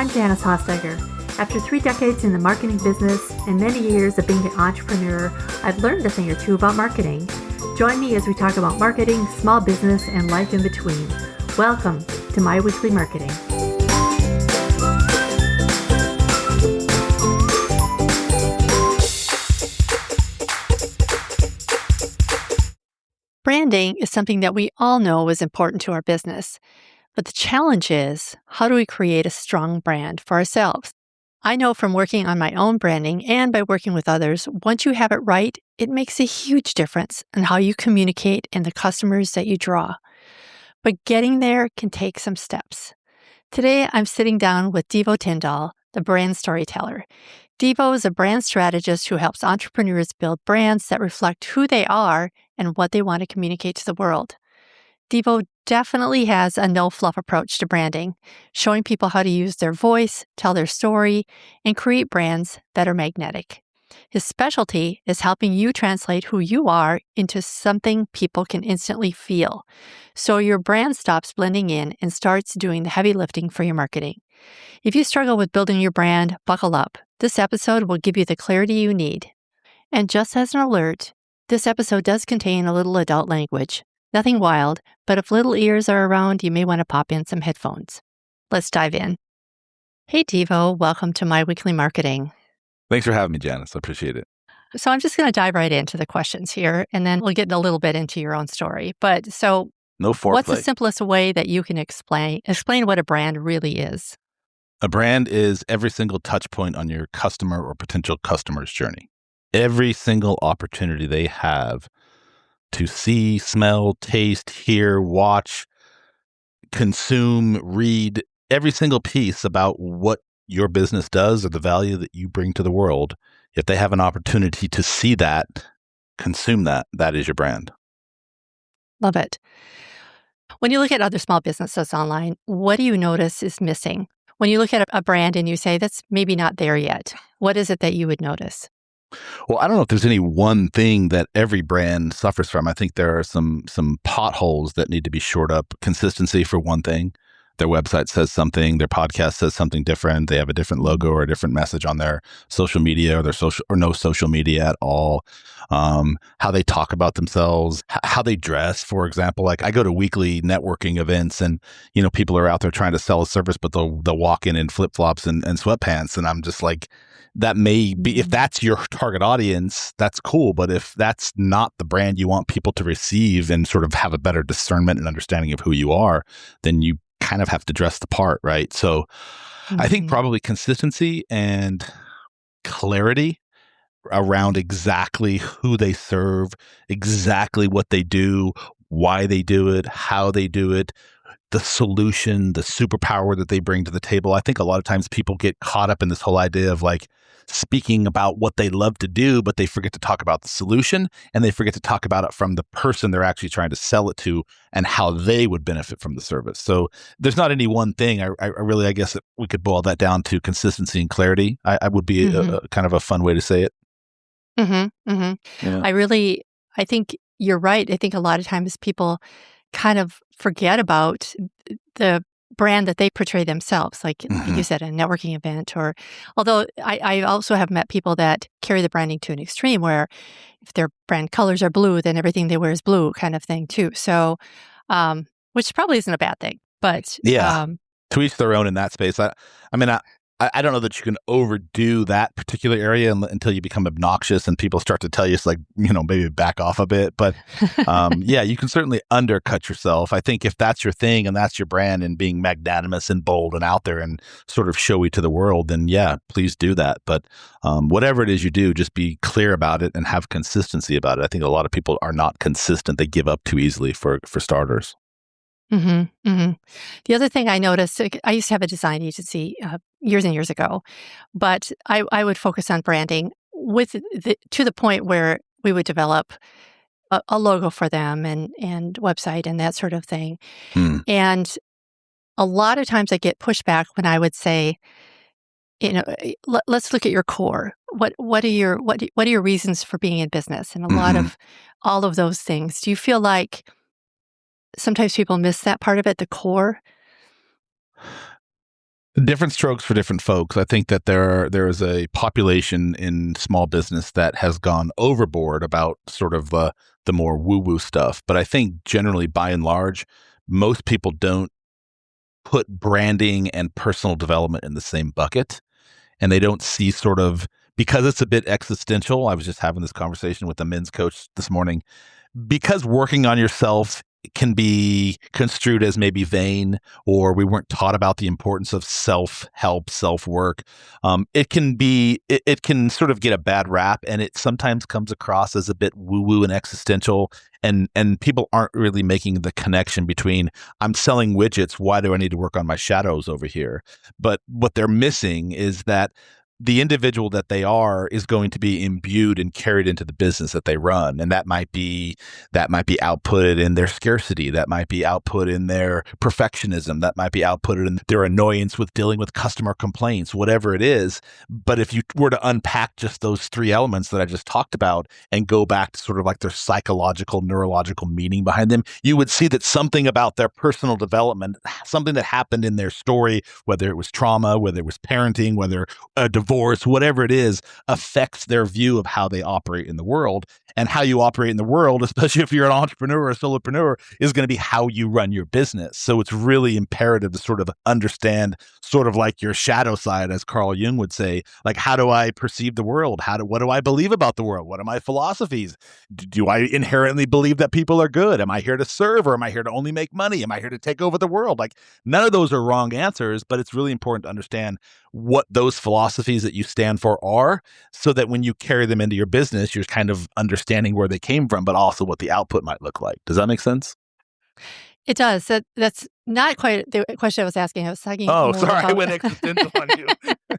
I'm Janice Hossteiger. After 3 decades in the marketing business and many years of being an entrepreneur, I've learned a thing or two about marketing. Join me as we talk about marketing, small business, and life in between. Welcome to My Weekly Marketing. Branding is something that we all know is important to our business. But the challenge is, how do we create a strong brand for ourselves? I know from working on my own branding and by working with others, once you have it right, it makes a huge difference in how you communicate and the customers that you draw. But getting there can take some steps. Today, I'm sitting down with Deevo Tindall, the brand storyteller. Deevo is a brand strategist who helps entrepreneurs build brands that reflect who they are and what they want to communicate to the world. Deevo definitely has a no-fluff approach to branding, showing people how to use their voice, tell their story, and create brands that are magnetic. His specialty is helping you translate who you are into something people can instantly feel, so your brand stops blending in and starts doing the heavy lifting for your marketing. If you struggle with building your brand, buckle up. This episode will give you the clarity you need. And just as an alert, this episode does contain a little adult language. Nothing wild, but if little ears are around, you may want to pop in some headphones. Let's dive in. Hey, Deevo, welcome to My Weekly Marketing. Thanks for having me, Janice. I appreciate it. So I'm just going to dive right into the questions here, and then we'll get a little bit into your own story. No foreplay. What's the simplest way that you can explain what a brand really is? A brand is every single touch point on your customer or potential customer's journey. Every single opportunity they have to see, smell, taste, hear, watch, consume, read, every single piece about what your business does or the value that you bring to the world. If they have an opportunity to see that, consume that, that is your brand. Love it. When you look at other small businesses online, what do you notice is missing? When you look at a brand and you say, that's maybe not there yet, what is it that you would notice? Well, I don't know if there's any one thing that every brand suffers from. I think there are some potholes that need to be shored up. Consistency, for one thing. Their website says something, their podcast says something different. They have a different logo or a different message on their social media or their social or no social media at all. How they talk about themselves, how they dress, for example. Like I go to weekly networking events and, people are out there trying to sell a service, but they'll walk in flip-flops and sweatpants. And I'm just like, that may be, if that's your target audience, that's cool. But if that's not the brand you want people to receive and sort of have a better discernment and understanding of who you are, then you kind of have to dress the part, right? So I think probably consistency and clarity around exactly who they serve, exactly what they do, why they do it, how they do it, the solution, the superpower that they bring to the table. I think a lot of times people get caught up in this whole idea of like speaking about what they love to do, but they forget to talk about the solution and they forget to talk about it from the person they're actually trying to sell it to and how they would benefit from the service. So there's not any one thing. I guess we could boil that down to consistency and clarity. I would be a kind of a fun way to say it. Yeah. I think you're right. I think a lot of times people kind of forget about the brand that they portray themselves, like you said, a networking event, or although I also have met people that carry the branding to an extreme where if their brand colors are blue, then everything they wear is blue kind of thing too. So, which probably isn't a bad thing, but to each their own in that space. I don't know that you can overdo that particular area until you become obnoxious and people start to tell you, it's like, maybe back off a bit. But you can certainly undercut yourself. I think if that's your thing and that's your brand and being magnanimous and bold and out there and sort of showy to the world, then please do that. But whatever it is you do, just be clear about it and have consistency about it. I think a lot of people are not consistent. They give up too easily for starters. The other thing I noticed, I used to have a design agency years and years ago, but I would focus on branding to the point where we would develop a logo for them and website and that sort of thing. And a lot of times I get pushback when I would say, let's look at your core. What are your reasons for being in business? And a lot of all of those things. Do you feel like sometimes people miss that part of it, the core? Different strokes for different folks. I think that there is a population in small business that has gone overboard about sort of the more woo-woo stuff. But I think generally, by and large, most people don't put branding and personal development in the same bucket. And they don't see sort of, because it's a bit existential. I was just having this conversation with a men's coach this morning, because working on yourself can be construed as maybe vain, or we weren't taught about the importance of self-help, self-work. It can sort of get a bad rap, and it sometimes comes across as a bit woo-woo and existential. And people aren't really making the connection between, I'm selling widgets, why do I need to work on my shadows over here? But what they're missing is that the individual that they are is going to be imbued and carried into the business that they run. And that might be outputted in their scarcity. That might be output in their perfectionism. That might be outputted in their annoyance with dealing with customer complaints, whatever it is. But if you were to unpack just those three elements that I just talked about and go back to sort of like their psychological, neurological meaning behind them, you would see that something about their personal development, something that happened in their story, whether it was trauma, whether it was parenting, whether a divorce, whatever it is, affects their view of how they operate in the world. And how you operate in the world, especially if you're an entrepreneur or a solopreneur, is going to be how you run your business. So it's really imperative to sort of understand sort of like your shadow side, as Carl Jung would say, like, how do I perceive the world? What do I believe about the world? What are my philosophies? Do I inherently believe that people are good? Am I here to serve, or am I here to only make money? Am I here to take over the world? Like, none of those are wrong answers, but it's really important to understand what those philosophies that you stand for are, so that when you carry them into your business, you're kind of understanding where they came from, but also what the output might look like. Does that make sense? It does. That's not quite the question I was asking. I was talking Oh, more sorry, I about went existential on you.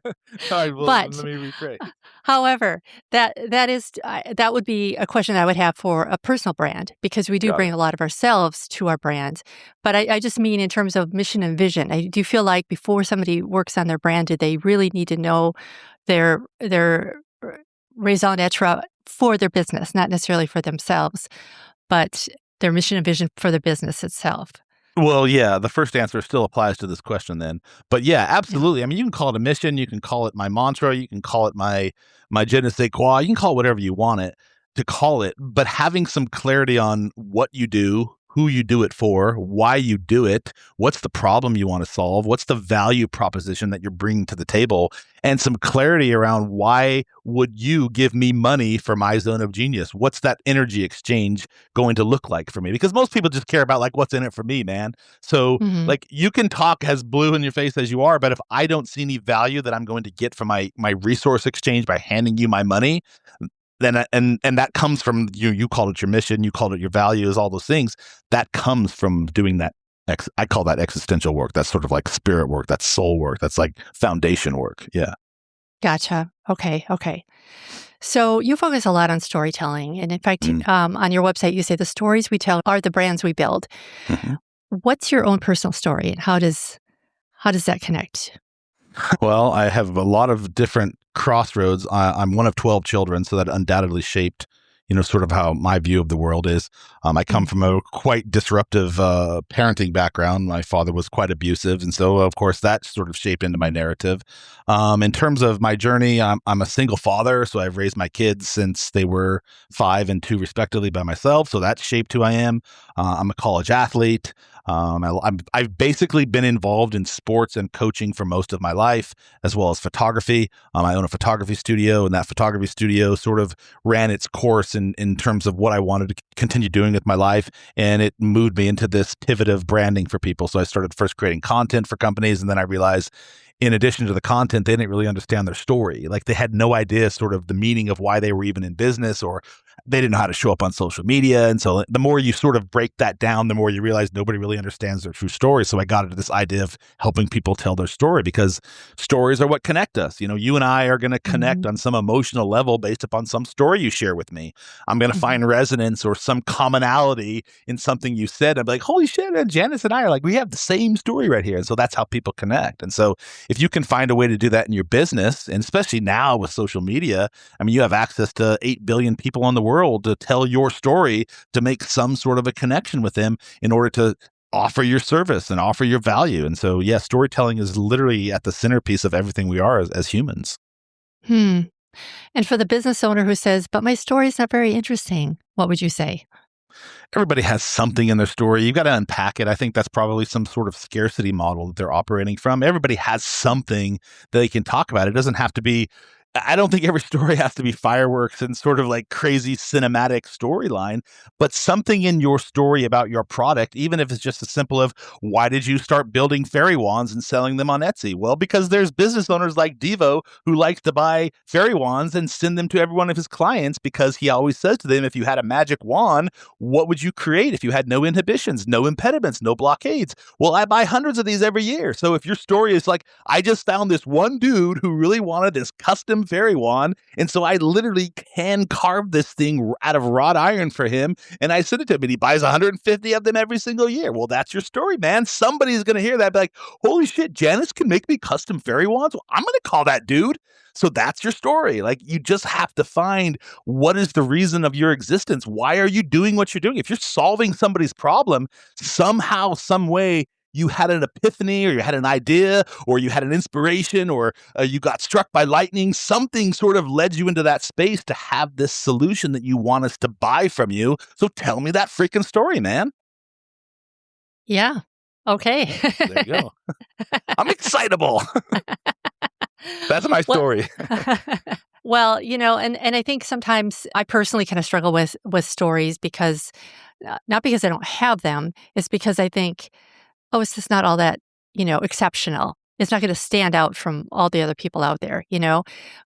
All right, well, but let me rephrase. however, that would be a question I would have for a personal brand, because we do Got bring it. a lot of ourselves to our brand. But I just mean in terms of mission and vision. Do you feel like before somebody works on their brand, do they really need to know their raison d'etre for their business, not necessarily for themselves, but their mission and vision for the business itself? Well, yeah, the first answer still applies to this question then. But yeah, Yeah. absolutely. I mean, you can call it a mission, you can call it my mantra, you can call it my je ne sais quoi, you can call it whatever you want it to call it, but having some clarity on what you do, who you do it for, why you do it, what's the problem you want to solve, what's the value proposition that you're bringing to the table, and some clarity around why would you give me money for my zone of genius? What's that energy exchange going to look like for me? Because most people just care about like what's in it for me, man. So Hmm. like you can talk as blue in your face as you are, but if I don't see any value that I'm going to get from my resource exchange by handing you my money, then and that comes from you called it your mission, you called it your values, all those things. That comes from doing that. I call that existential work. That's sort of like spirit work. That's soul work. That's like foundation work. Yeah. Gotcha. Okay. Okay. So you focus a lot on storytelling. And in fact, Mm. on your website, you say the stories we tell are the brands we build. Mhm. What's your own personal story, and how does that connect? Well, I have a lot of different crossroads. I'm one of 12 children, so that undoubtedly shaped, sort of how my view of the world is. I come Mm. from a quite disruptive parenting background. My father was quite abusive, and so of course that sort of shaped into my narrative. In terms of my journey, I'm a single father, so I've raised my kids since they were 5 and 2 respectively by myself. So that shaped who I am. I'm a college athlete. I've basically been involved in sports and coaching for most of my life, as well as photography. I own a photography studio, and that photography studio sort of ran its course in terms of what I wanted to continue doing with my life. And it moved me into this pivot of branding for people. So I started first creating content for companies, and then I realized in addition to the content, they didn't really understand their story. Like they had no idea sort of the meaning of why they were even in business, or they didn't know how to show up on social media. And so the more you sort of break that down, the more you realize nobody really understands their true story. So I got into this idea of helping people tell their story, because stories are what connect us. You and I are going to connect Mhm. on some emotional level based upon some story you share with me. I'm going to Mhm. find resonance or some commonality in something you said. I'm like, holy shit, man, Janice and I are like, we have the same story right here. And so that's how people connect. And so if you can find a way to do that in your business, and especially now with social media, I mean, you have access to 8 billion people in the world to tell your story, to make some sort of a connection with them in order to offer your service and offer your value. And so, yeah, storytelling is literally at the centerpiece of everything we are as humans. Hmm. And for the business owner who says, but my story is not very interesting, what would you say? Everybody has something in their story. You've got to unpack it. I think that's probably some sort of scarcity model that they're operating from. Everybody has something that they can talk about. It doesn't have to be, I don't think every story has to be fireworks and sort of like crazy cinematic storyline, but something in your story about your product, even if it's just as simple of why did you start building fairy wands and selling them on Etsy? Well, because there's business owners like Deevo who likes to buy fairy wands and send them to every one of his clients because he always says to them, if you had a magic wand, what would you create if you had no inhibitions, no impediments, no blockades? Well, I buy hundreds of these every year. So if your story is like, I just found this one dude who really wanted this custom fairy wand, and so I literally hand carve this thing out of wrought iron for him, and I send it to him, and he buys 150 of them every single year. Well, that's your story, man. Somebody's going to hear that and be like, holy shit, Janice can make me custom fairy wands? Well, I'm going to call that dude. So that's your story. Like, you just have to find what is the reason of your existence. Why are you doing what you're doing? If you're solving somebody's problem, somehow, some way, you had an epiphany, or you had an idea, or you had an inspiration, or you got struck by lightning, something sort of led you into that space to have this solution that you want us to buy from you. So tell me that freaking story, man. Yeah. Okay. There you go. I'm excitable. That's my story. Well, and I think sometimes I personally kind of struggle with stories because not because I don't have them, it's because I think, oh, it's just not all that, exceptional. It's not going to stand out from all the other people out there,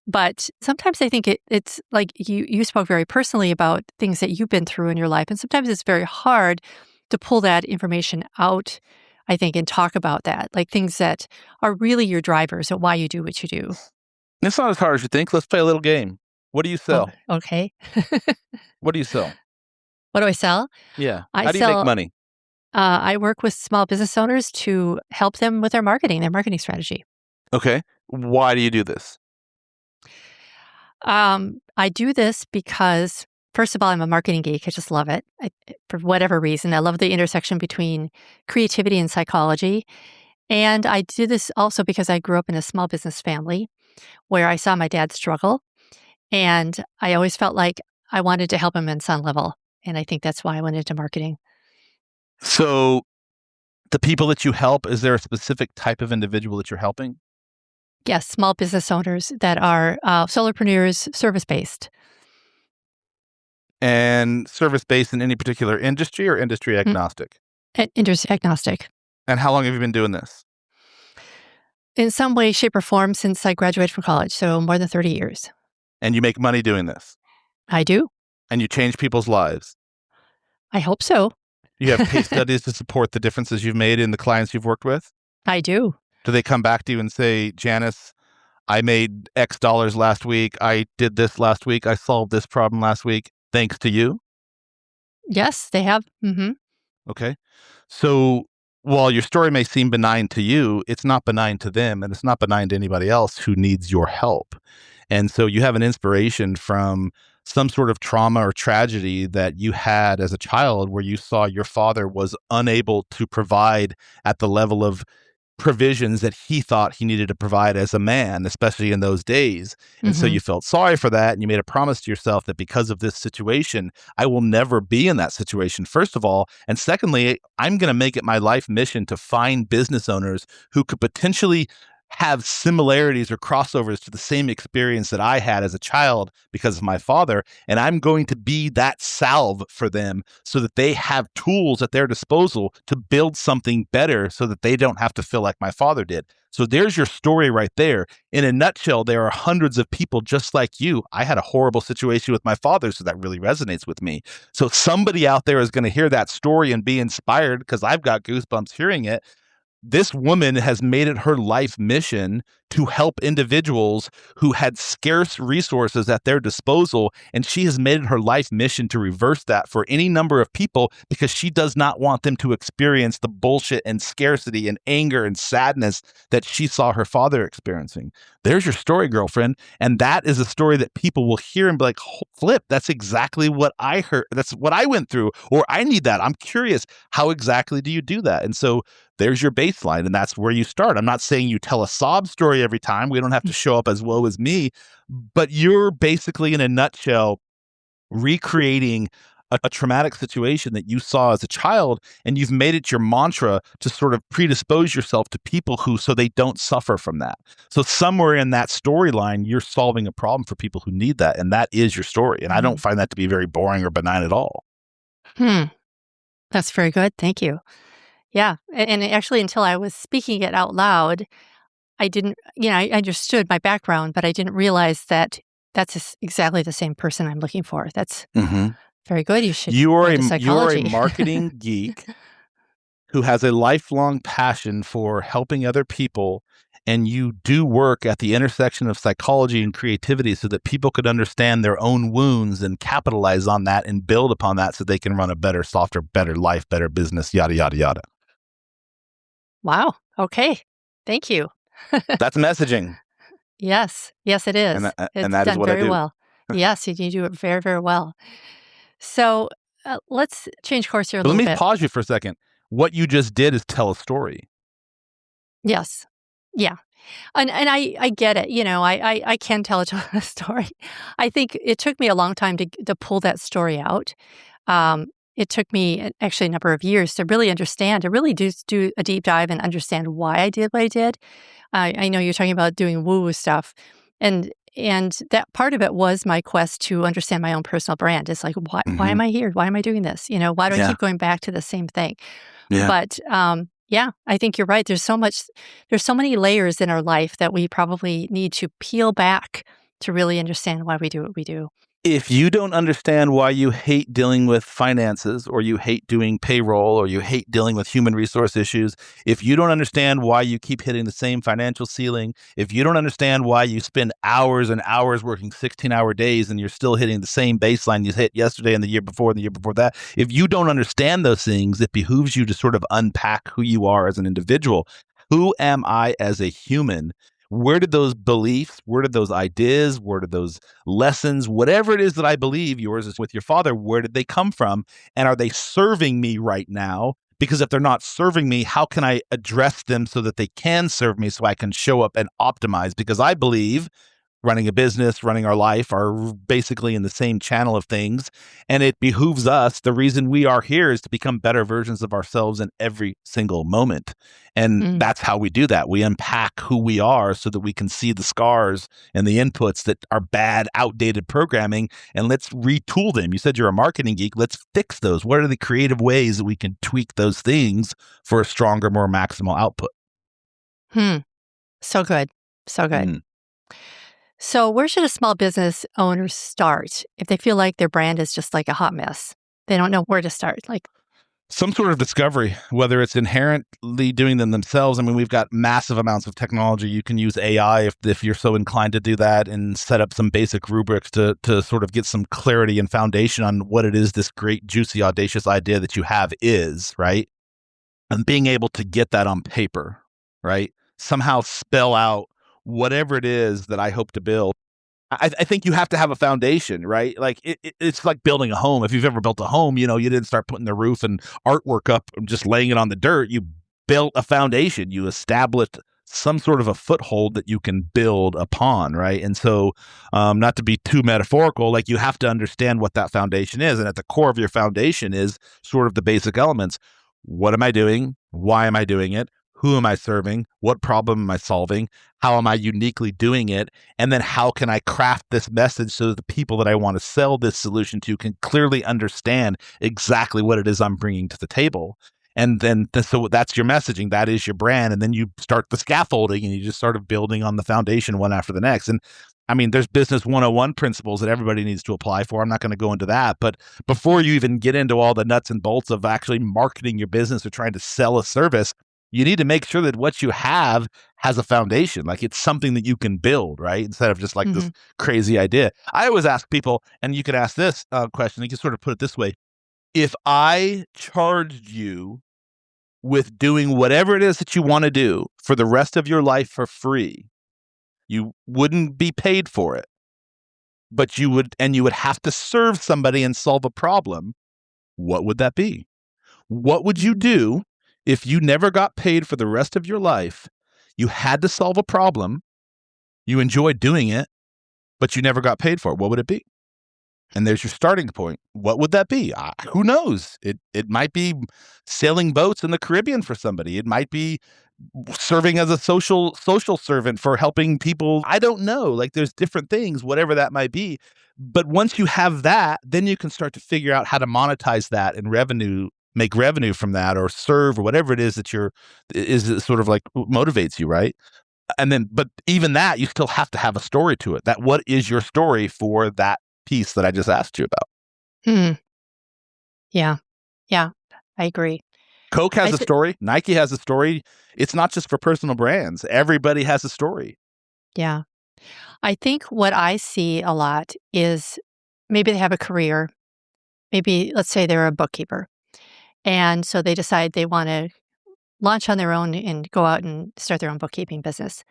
But sometimes I think it's like you spoke very personally about things that you've been through in your life. And sometimes it's very hard to pull that information out, I think, and talk about that, like things that are really your drivers of why you do what you do. It's not as hard as you think. Let's play a little game. What do you Oh, sell? okay. What do you sell? What do I sell? Yeah. I How do you make sell money? I work with small business owners to help them with their marketing strategy. Okay. Why do you do this? I do this because, first of all, I'm a marketing geek. I just love it. For whatever reason, I love the intersection between creativity and psychology. And I do this also because I grew up in a small business family where I saw my dad struggle. And I always felt like I wanted to help him on some level. And I think that's why I went into marketing. So the people that you help, is there a specific type of individual that you're helping? Yes, small business owners that are solopreneurs, service-based. And service-based in any particular industry or industry Mm, agnostic? and industry agnostic. And how long have you been doing this? In some way, shape, or form since I graduated from college, so more than 30 years. And you make money doing this? I do. And you change people's lives? I hope so. You have case studies to support the differences you've made in the clients you've worked with? I do. Do they come back to you and say, Janice, I made X dollars last week. I did this last week. I solved this problem last week, thanks to you? Yes, they have. Mm-hmm. Okay. So while your story may seem benign to you, it's not benign to them, and it's not benign to anybody else who needs your help. And so you have an inspiration from some sort of trauma or tragedy that you had as a child where you saw your father was unable to provide at the level of provisions that he thought he needed to provide as a man, especially in those days. And so Mm-hmm. you felt sorry for that. And you made a promise to yourself that because of this situation, I will never be in that situation, first of all. And secondly, I'm going to make it my life mission to find business owners who could potentially have similarities or crossovers to the same experience that I had as a child because of my father. And I'm going to be that salve for them so that they have tools at their disposal to build something better so that they don't have to feel like my father did. So there's your story right there. In a nutshell, there are hundreds of people just like you. I had a horrible situation with my father, so that really resonates with me. So somebody out there is going to hear that story and be inspired because I've got goosebumps hearing it. This woman has made it her life mission to help individuals who had scarce resources at their disposal. And she has made it her life mission to reverse that for any number of people because she does not want them to experience the bullshit and scarcity and anger and sadness that she saw her father experiencing. There's your story, girlfriend. And that is a story that people will hear and be like, flip, that's exactly what I heard. That's what I went through, or I need that. I'm curious, how exactly do you do that? And so there's your baseline, and that's where you start. I'm not saying you tell a sob story every time. We don't have to show up as woe as me, but you're basically, in a nutshell, recreating a traumatic situation that you saw as a child, and you've made it your mantra to sort of predispose yourself to people so they don't suffer from that. So somewhere in that storyline, you're solving a problem for people who need that, and that is your story. And I don't find that to be very boring or benign at all. That's very good. Thank you. Yeah. And actually, until I was speaking it out loud, I didn't, I understood my background, but I didn't realize that that's exactly the same person I'm looking for. That's very good. You should You're go to psychology. a marketing geek who has a lifelong passion for helping other people, and you do work at the intersection of psychology and creativity so that people could understand their own wounds and capitalize on that and build upon that so they can run a better, softer, better life, better business, yada, yada, yada. Wow. Okay. Thank you. That's messaging. Yes. Yes, it is. And that is what I do. Very well. Yes, you do it very, very well. So let's change course here a little bit. Let me pause you for a second. What you just did is tell a story. Yes. Yeah. And I get it. I can tell a story. I think it took me a long time to pull that story out. It took me actually a number of years to really understand, to really do a deep dive and understand why I did what I did. I know you're talking about doing woo-woo stuff. And that part of it was my quest to understand my own personal brand. It's like, why am I here? Why am I doing this? Why do I keep going back to the same thing? Yeah. But I think you're right. There's so many layers in our life that we probably need to peel back to really understand why we do what we do. If you don't understand why you hate dealing with finances, or you hate doing payroll, or you hate dealing with human resource issues, if you don't understand why you keep hitting the same financial ceiling, if you don't understand why you spend hours and hours working 16-hour days and you're still hitting the same baseline you hit yesterday and the year before and the year before that, if you don't understand those things, it behooves you to sort of unpack who you are as an individual. Who am I as a human? Where did those beliefs, where did those ideas, where did those lessons, whatever it is that I believe, yours is with your father, where did they come from? And are they serving me right now? Because if they're not serving me, how can I address them so that they can serve me so I can show up and optimize? Because I believe running a business, running our life are basically in the same channel of things. And it behooves us. The reason we are here is to become better versions of ourselves in every single moment. And that's how we do that. We unpack who we are so that we can see the scars and the inputs that are bad, outdated programming, and let's retool them. You said you're a marketing geek. Let's fix those. What are the creative ways that we can tweak those things for a stronger, more maximal output? So good. So good. So where should a small business owner start if they feel like their brand is just like a hot mess? They don't know where to start. Like some sort of discovery, whether it's inherently doing them themselves. I mean, we've got massive amounts of technology. You can use AI if you're so inclined to do that, and set up some basic rubrics to sort of get some clarity and foundation on what it is this great, juicy, audacious idea that you have is, right? And being able to get that on paper, right? Somehow spell out whatever it is that I hope to build. I think you have to have a foundation, right? Like it's like building a home. If you've ever built a home, you didn't start putting the roof and artwork up and just laying it on the dirt. You built a foundation. You established some sort of a foothold that you can build upon, right? And so, not to be too metaphorical, like you have to understand what that foundation is. And at the core of your foundation is sort of the basic elements. What am I doing? Why am I doing it? Who am I serving? What problem am I solving? How am I uniquely doing it? And then how can I craft this message so that the people that I want to sell this solution to can clearly understand exactly what it is I'm bringing to the table? And then, so that's your messaging. That is your brand. And then you start the scaffolding and you just sort of building on the foundation one after the next. And I mean, there's business 101 principles that everybody needs to apply for. I'm not going to go into that. But before you even get into all the nuts and bolts of actually marketing your business or trying to sell a service, You need to make sure that what you have has a foundation, like it's something that you can build, right? Instead of just like this crazy idea. I always ask people, and you can ask this question, you can sort of put it this way. If I charged you with doing whatever it is that you want to do for the rest of your life for free, you wouldn't be paid for it, but you would have to serve somebody and solve a problem. What would that be? What would you do if you never got paid for the rest of your life? You had to solve a problem. You enjoyed doing it, but you never got paid for it. What would it be? And there's your starting point. What would that be? Who knows? It might be sailing boats in the Caribbean for somebody. It might be serving as a social servant for helping people. I don't know. Like there's different things, whatever that might be. But once you have that, then you can start to figure out how to monetize that and make revenue from that, or serve, or whatever it is that is sort of like motivates you, right? And then, but even that, you still have to have a story to it. That what is your story for that piece that I just asked you about? Yeah, I agree. Coke has a story. Nike has a story. It's not just for personal brands. Everybody has a story. Yeah. I think what I see a lot is maybe they have a career. Maybe, let's say they're a bookkeeper. And so they decide they want to launch on their own and go out and start their own bookkeeping business.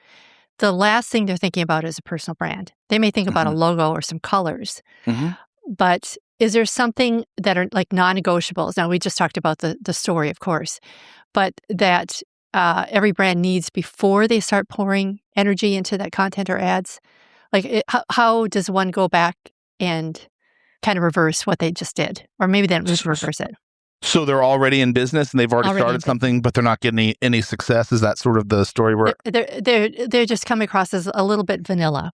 The last thing they're thinking about is a personal brand. They may think about a logo or some colors. But is there something that are like non-negotiables? Now, we just talked about the story, of course, but that every brand needs before they start pouring energy into that content or ads? Like, how does one go back and kind of reverse what they just did? Or maybe they don't just reverse it. So they're already in business and they've already started something, but they're not getting any success. Is that sort of the story where they're just coming across as a little bit vanilla?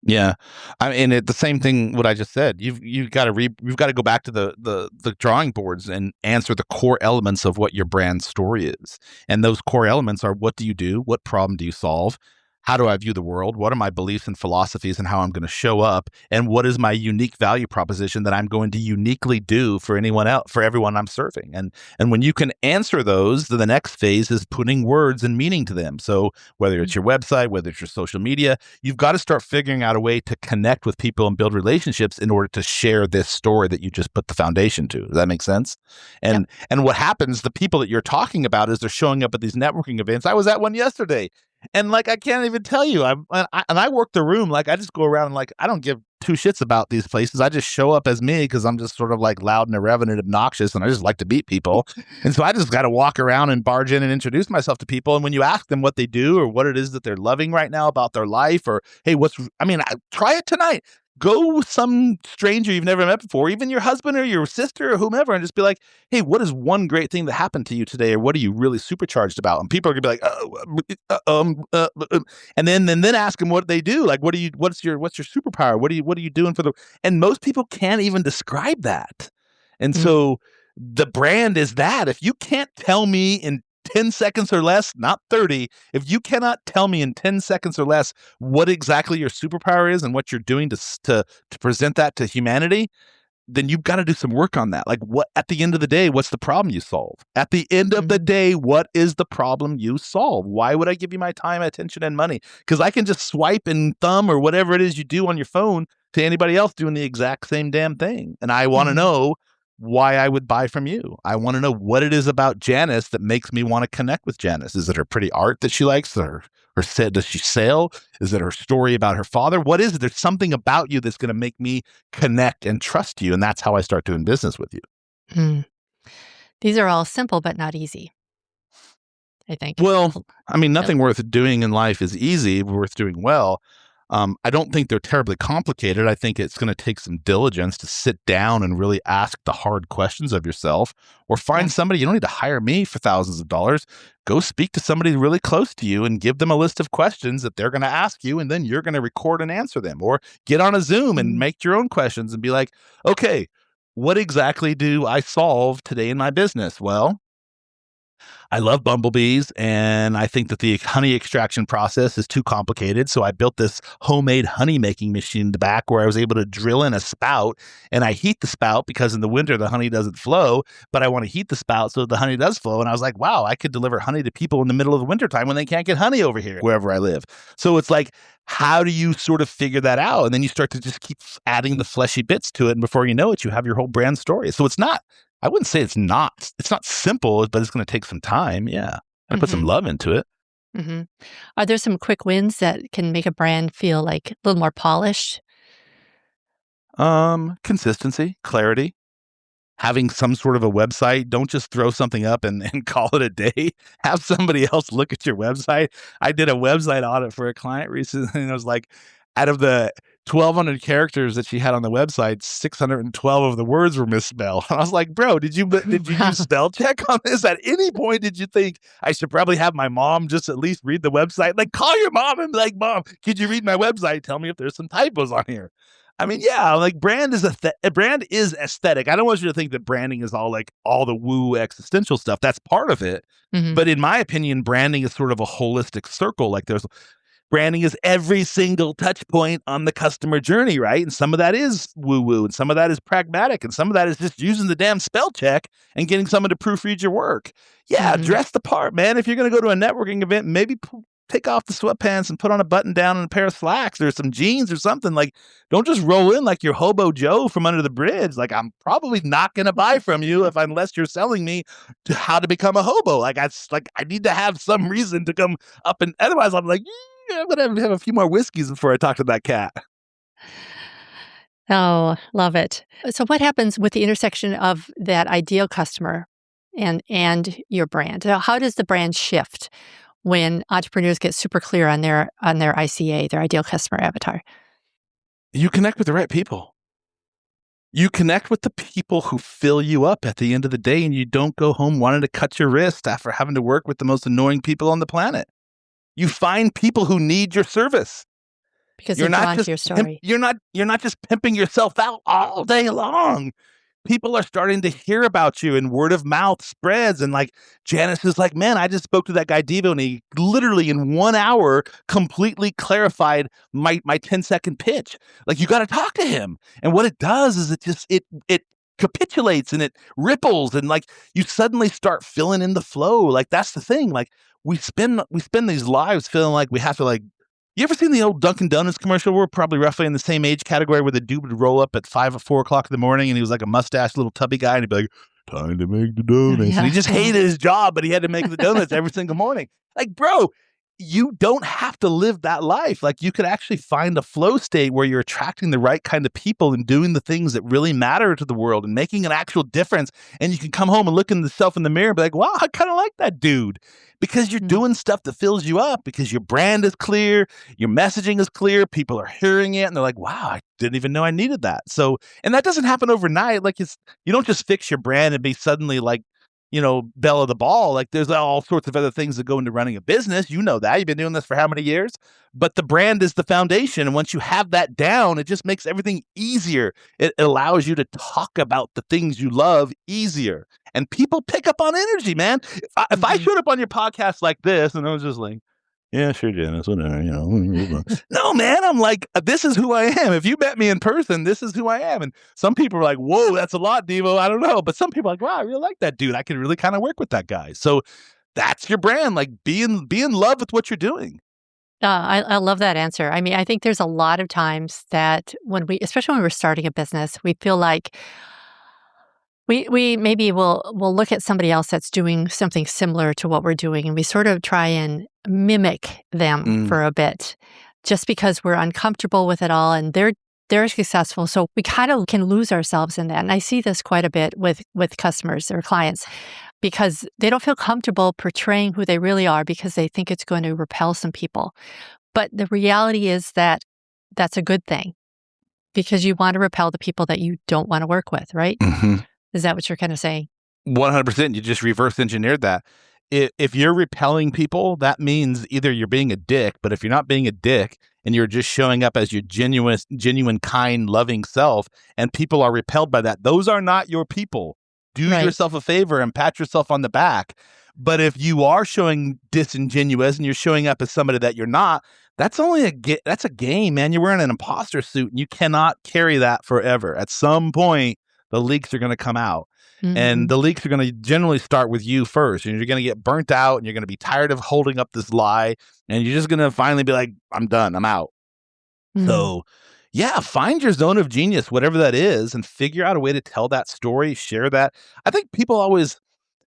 Yeah, I mean, the same thing. What I just said. You've got to go back to the drawing boards and answer the core elements of what your brand story is. And those core elements are: what do you do? What problem do you solve? How do I view the world? What are my beliefs and philosophies and how I'm going to show up? And what is my unique value proposition that I'm going to uniquely do for anyone else, for everyone I'm serving? And when you can answer those, the next phase is putting words and meaning to them. So whether it's your website, whether it's your social media, you've got to start figuring out a way to connect with people and build relationships in order to share this story that you just put the foundation to. Does that make sense? And what happens, the people that you're talking about, is they're showing up at these networking events. I was at one yesterday. And like, I can't even tell you, I work the room. Like, I just go around and like, I don't give two shits about these places. I just show up as me because I'm just sort of like loud and irreverent and obnoxious, and I just like to meet people. And so I just got to walk around and barge in and introduce myself to people. And when you ask them what they do or what it is that they're loving right now about their life, or hey, try it tonight. Go with some stranger you've never met before, even your husband or your sister or whomever, and just be like, hey, what is one great thing that happened to you today? Or what are you really supercharged about? And people are gonna be like, and then ask them what they do. Like, what's your superpower? What are you doing for the, and most people can't even describe that. And so the brand is that. If you can't tell me in 10 seconds or less, not 30. If you cannot tell me in 10 seconds or less what exactly your superpower is and what you're doing to present that to humanity, then you've got to do some work on that. Like, what, at the end of the day, what's the problem you solve? At the end of the day, what is the problem you solve? Why would I give you my time, attention, and money? Because I can just swipe and thumb or whatever it is you do on your phone to anybody else doing the exact same damn thing. And I want to know why I would buy from you. I want to know what it is about Janice that makes me want to connect with Janice. Is it her pretty art that she likes? Or does she sail? Is it her story about her father? What is it? There's something about you that's going to make me connect and trust you. And that's how I start doing business with you. These are all simple, but not easy, I think. Well, I mean, nothing worth doing in life is easy, worth doing well. I don't think they're terribly complicated. I think it's going to take some diligence to sit down and really ask the hard questions of yourself, or find somebody. You don't need to hire me for thousands of dollars. Go speak to somebody really close to you and give them a list of questions that they're going to ask you, and then you're going to record and answer them, or get on a Zoom and make your own questions and be like, okay, what exactly do I solve today in my business? Well, I love bumblebees, and I think that the honey extraction process is too complicated. So I built this homemade honey making machine in the back where I was able to drill in a spout, and I heat the spout because in the winter the honey doesn't flow, but I want to heat the spout so the honey does flow. And I was like, wow, I could deliver honey to people in the middle of the wintertime when they can't get honey over here, wherever I live. So it's like, how do you sort of figure that out? And then you start to just keep adding the fleshy bits to it. And before you know it, you have your whole brand story. So I wouldn't say it's not simple, but it's going to take some time. Yeah. I put some love into it. Mm-hmm. Are there some quick wins that can make a brand feel like a little more polished? Consistency, clarity, having some sort of a website. Don't just throw something up and call it a day. Have somebody else look at your website. I did a website audit for a client recently, and I was like, out of the 1,200 characters that she had on the website, 612 of the words were misspelled. And I was like, bro, did you use spell check on this? At any point, did you think I should probably have my mom just at least read the website? Like, call your mom and be like, Mom, could you read my website? Tell me if there's some typos on here. I mean, yeah, like brand is aesthetic. I don't want you to think that branding is all the woo existential stuff. That's part of it. Mm-hmm. But in my opinion, branding is sort of a holistic circle. Like branding is every single touch point on the customer journey, right? And some of that is woo-woo, and some of that is pragmatic, and some of that is just using the damn spell check and getting someone to proofread your work. Yeah, dress the part, man. If you're going to go to a networking event, maybe take off the sweatpants and put on a button down and a pair of slacks or some jeans or something. Like, don't just roll in like you're Hobo Joe from under the bridge. Like, I'm probably not going to buy from you unless you're selling me how to become a hobo. Like, I need to have some reason to come up, and otherwise I'm like, I'm going to have a few more whiskeys before I talk to that cat. Oh, love it. So what happens with the intersection of that ideal customer and your brand? How does the brand shift when entrepreneurs get super clear on their ICA, their ideal customer avatar? You connect with the right people. You connect with the people who fill you up at the end of the day, and you don't go home wanting to cut your wrist after having to work with the most annoying people on the planet. You find people who need your service. Because you're not just your story. You're not just pimping yourself out all day long. People are starting to hear about you, and word of mouth spreads. And like Janice is like, man, I just spoke to that guy Deevo, and he literally in 1 hour completely clarified my 10-second pitch. Like, you got to talk to him. And what it does is it capitulates and it ripples, and like you suddenly start filling in the flow. Like, that's the thing. Like, we spend these lives feeling like we have to, like, you ever seen the old Dunkin' Donuts commercial? We're probably roughly in the same age category where the dude would roll up at 5 or 4 o'clock in the morning, and he was like a mustache little tubby guy, and he'd be like, time to make the donuts. Yeah. And he just hated his job, but he had to make the donuts every single morning. Like, bro, you don't have to live that life. Like, you could actually find a flow state where you're attracting the right kind of people and doing the things that really matter to the world and making an actual difference. And you can come home and look at yourself in the mirror and be like, wow, I kind of like that dude. Because you're doing stuff that fills you up, because your brand is clear, your messaging is clear, people are hearing it, and they're like, wow, I didn't even know I needed that. So, and that doesn't happen overnight. Like, you don't just fix your brand and be suddenly like, belle of the ball. Like, there's all sorts of other things that go into running a business. You know that. You've been doing this for how many years? But the brand is the foundation. And once you have that down, it just makes everything easier. It allows you to talk about the things you love easier. And people pick up on energy, man. If I showed up on your podcast like this and I was just like, yeah, sure, Janice, whatever, No, man, I'm like, this is who I am. If you met me in person, this is who I am. And some people are like, whoa, that's a lot, Deevo. I don't know. But some people are like, wow, I really like that dude. I can really kind of work with that guy. So that's your brand. Like, be in love with what you're doing. I love that answer. I mean, I think there's a lot of times that especially when we're starting a business, we feel like we maybe will look at somebody else that's doing something similar to what we're doing, and we sort of try and mimic them for a bit, just because we're uncomfortable with it all, and they're successful. So we kind of can lose ourselves in that. And I see this quite a bit with customers or clients, because they don't feel comfortable portraying who they really are because they think it's going to repel some people. But the reality is that that's a good thing, because you want to repel the people that you don't want to work with, right? Mm-hmm. Is that what you're kind of saying? 100%. You just reverse engineered that. If you're repelling people, that means either you're being a dick, but if you're not being a dick and you're just showing up as your genuine, kind, loving self, and people are repelled by that, those are not your people. Do yourself a favor and pat yourself on the back. But if you are showing disingenuous and you're showing up as somebody that you're not, that's a game, man. You're wearing an imposter suit and you cannot carry that forever. At some point, the leaks are going to come out. And the leaks are going to generally start with you first. And you're going to get burnt out and you're going to be tired of holding up this lie. And you're just going to finally be like, I'm done. I'm out. So, yeah, find your zone of genius, whatever that is, and figure out a way to tell that story, share that. I think people always,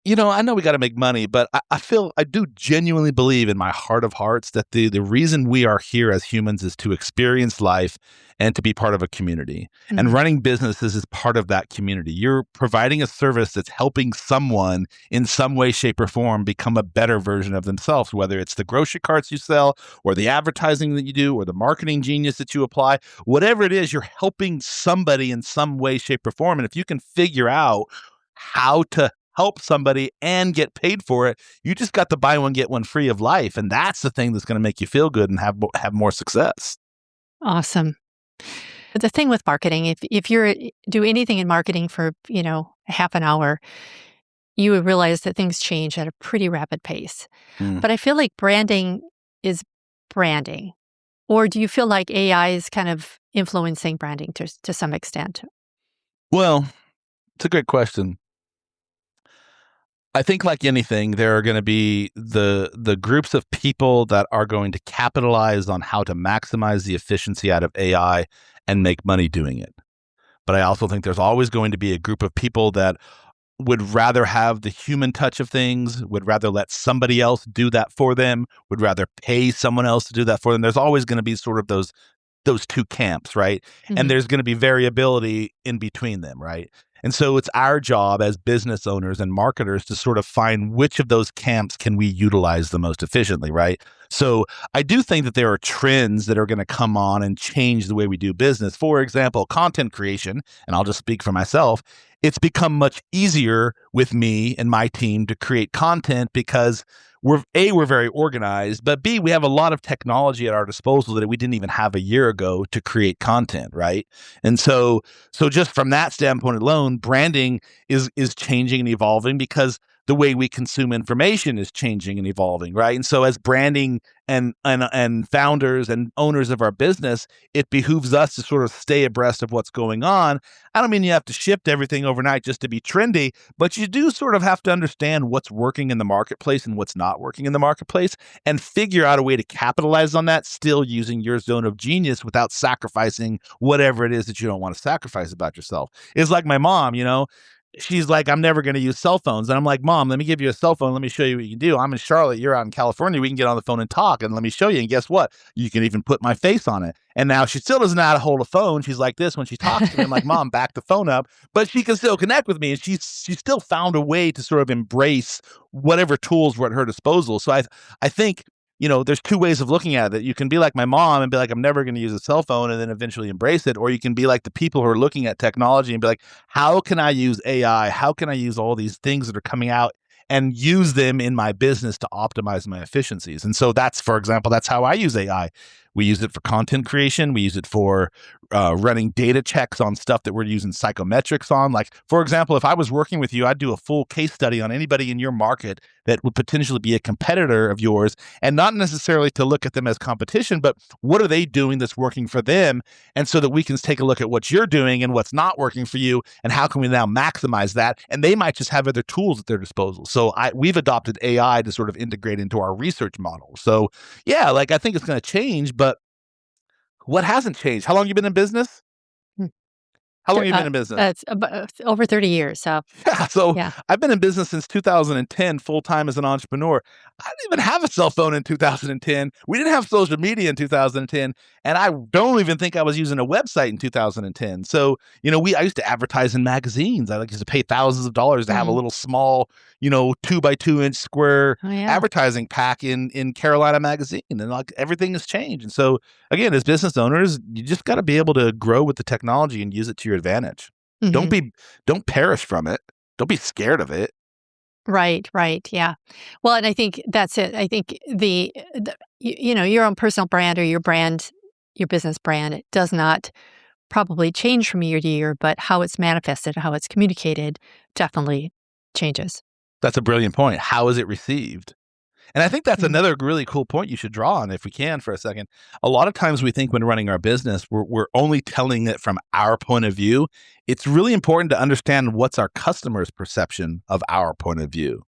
I know we got to make money, but I do genuinely believe in my heart of hearts that the reason we are here as humans is to experience life and to be part of a community. And running businesses is part of that community. You're providing a service that's helping someone in some way, shape, or form become a better version of themselves, whether it's the grocery carts you sell or the advertising that you do or the marketing genius that you apply, whatever it is, you're helping somebody in some way, shape, or form. And if you can figure out how to help somebody and get paid for it, you just got the buy one, get one free of life. And that's the thing that's going to make you feel good and have more success. Awesome. The thing with marketing, if you do anything in marketing for, half an hour, you would realize that things change at a pretty rapid pace. But I feel like branding is branding. Or do you feel like AI is kind of influencing branding to some extent? Well, it's a great question. I think like anything, there are going to be the groups of people that are going to capitalize on how to maximize the efficiency out of AI and make money doing it. But I also think there's always going to be a group of people that would rather have the human touch of things, would rather let somebody else do that for them, would rather pay someone else to do that for them. There's always going to be sort of those two camps, right? And there's going to be variability in between them, right? And so it's our job as business owners and marketers to sort of find which of those camps can we utilize the most efficiently, right? So I do think that there are trends that are going to come on and change the way we do business. For example, content creation, and I'll just speak for myself, it's become much easier with me and my team to create content because we're very organized, but B, we have a lot of technology at our disposal that we didn't even have a year ago to create content, right? And so just from that standpoint alone, branding is changing and evolving because the way we consume information is changing and evolving, right? And so as branding and founders and owners of our business, it behooves us to sort of stay abreast of what's going on. I don't mean you have to shift everything overnight just to be trendy, but you do sort of have to understand what's working in the marketplace and what's not working in the marketplace and figure out a way to capitalize on that, still using your zone of genius without sacrificing whatever it is that you don't want to sacrifice about yourself. It's like my mom, she's like, I'm never going to use cell phones. And I'm like, Mom, let me give you a cell phone. Let me show you what you can do. I'm in Charlotte. You're out in California. We can get on the phone and talk. And let me show you. And guess what? You can even put my face on it. And now she still doesn't know how to hold a phone. She's like this when she talks to me. I'm like, Mom, back the phone up. But she can still connect with me. And she's still found a way to sort of embrace whatever tools were at her disposal. So I think, there's two ways of looking at it. You can be like my mom and be like, I'm never going to use a cell phone and then eventually embrace it. Or you can be like the people who are looking at technology and be like, how can I use AI? How can I use all these things that are coming out and use them in my business to optimize my efficiencies? And so for example, that's how I use AI. We use it for content creation. We use it for running data checks on stuff that we're using psychometrics on. Like, for example, if I was working with you, I'd do a full case study on anybody in your market that would potentially be a competitor of yours, and not necessarily to look at them as competition, but what are they doing that's working for them? And so that we can take a look at what you're doing and what's not working for you, and how can we now maximize that? And they might just have other tools at their disposal. So we've adopted AI to sort of integrate into our research model. So yeah, like I think it's going to change, but what hasn't changed? How long have you been in business? How long have you been in business? It's about over 30 years. So Yeah, so yeah. I've been in business since 2010, full-time as an entrepreneur. I didn't even have a cell phone in 2010. We didn't have social media in 2010, and I don't even think I was using a website in 2010. So, I used to advertise in magazines. I used to pay thousands of dollars to have a little small, 2x2-inch square advertising pack in Carolina Magazine, and like everything has changed. And so, again, as business owners, you just got to be able to grow with the technology and use it to your advantage. Don't perish from it. Don't be scared of it. Right. Yeah. Well, and I think that's it. I think your own personal brand or your business brand, it does not probably change from year to year, but how it's manifested, how it's communicated definitely changes. That's a brilliant point. How is it received? And I think that's Mm. another really cool point you should draw on if we can for a second. A lot of times we think when running our business, we're only telling it from our point of view. It's really important to understand what's our customer's perception of our point of view.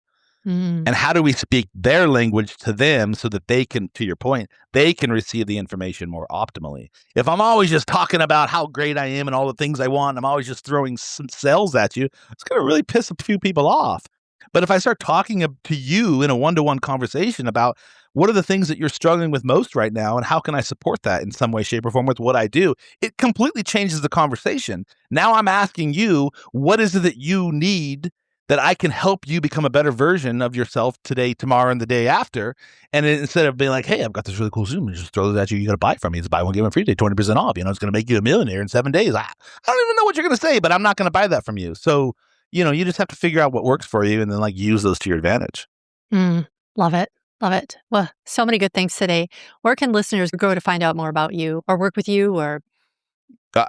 Mm. And how do we speak their language to them so that they can, to your point, they can receive the information more optimally. If I'm always just talking about how great I am and all the things I want, and I'm always just throwing some sales at you, it's going to really piss a few people off. But if I start talking to you in a one-to-one conversation about what are the things that you're struggling with most right now and how can I support that in some way, shape, or form with what I do, it completely changes the conversation. Now I'm asking you, what is it that you need that I can help you become a better version of yourself today, tomorrow, and the day after? And instead of being like, hey, I've got this really cool Zoom and just throw this at you, you got to buy it from me. It's buy one, get one free day, 20% off. It's going to make you a millionaire in 7 days. I don't even know what you're going to say, but I'm not going to buy that from you. So, you just have to figure out what works for you and then use those to your advantage. Love it. Love it. Well, so many good things today. Where can listeners go to find out more about you or work with you or?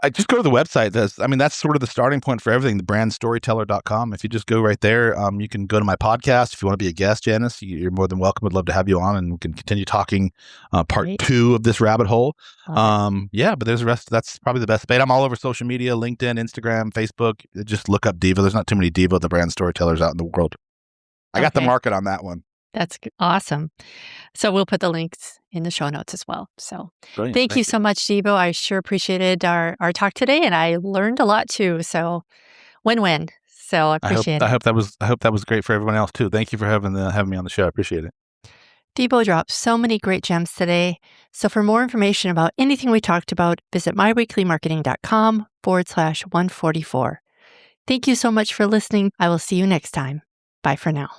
I just go to the website. That's sort of the starting point for everything, thebrandstoryteller.com. If you just go right there, you can go to my podcast. If you want to be a guest, Janice, you're more than welcome. I'd love to have you on and we can continue talking part Great. 2 of this rabbit hole. But there's the rest. That's probably the best bait. I'm all over social media, LinkedIn, Instagram, Facebook. Just look up Deevo. There's not too many Deevo, the brand storytellers out in the world. I got the market on that one. That's awesome. So we'll put the links in the show notes as well. So Brilliant. Thank you so much, Deevo. I sure appreciated our talk today, and I learned a lot too. So win-win. So I appreciate it. I hope that was great for everyone else too. Thank you for having me on the show. I appreciate it. Deevo dropped so many great gems today. So for more information about anything we talked about, visit myweeklymarketing.com/144. Thank you so much for listening. I will see you next time. Bye for now.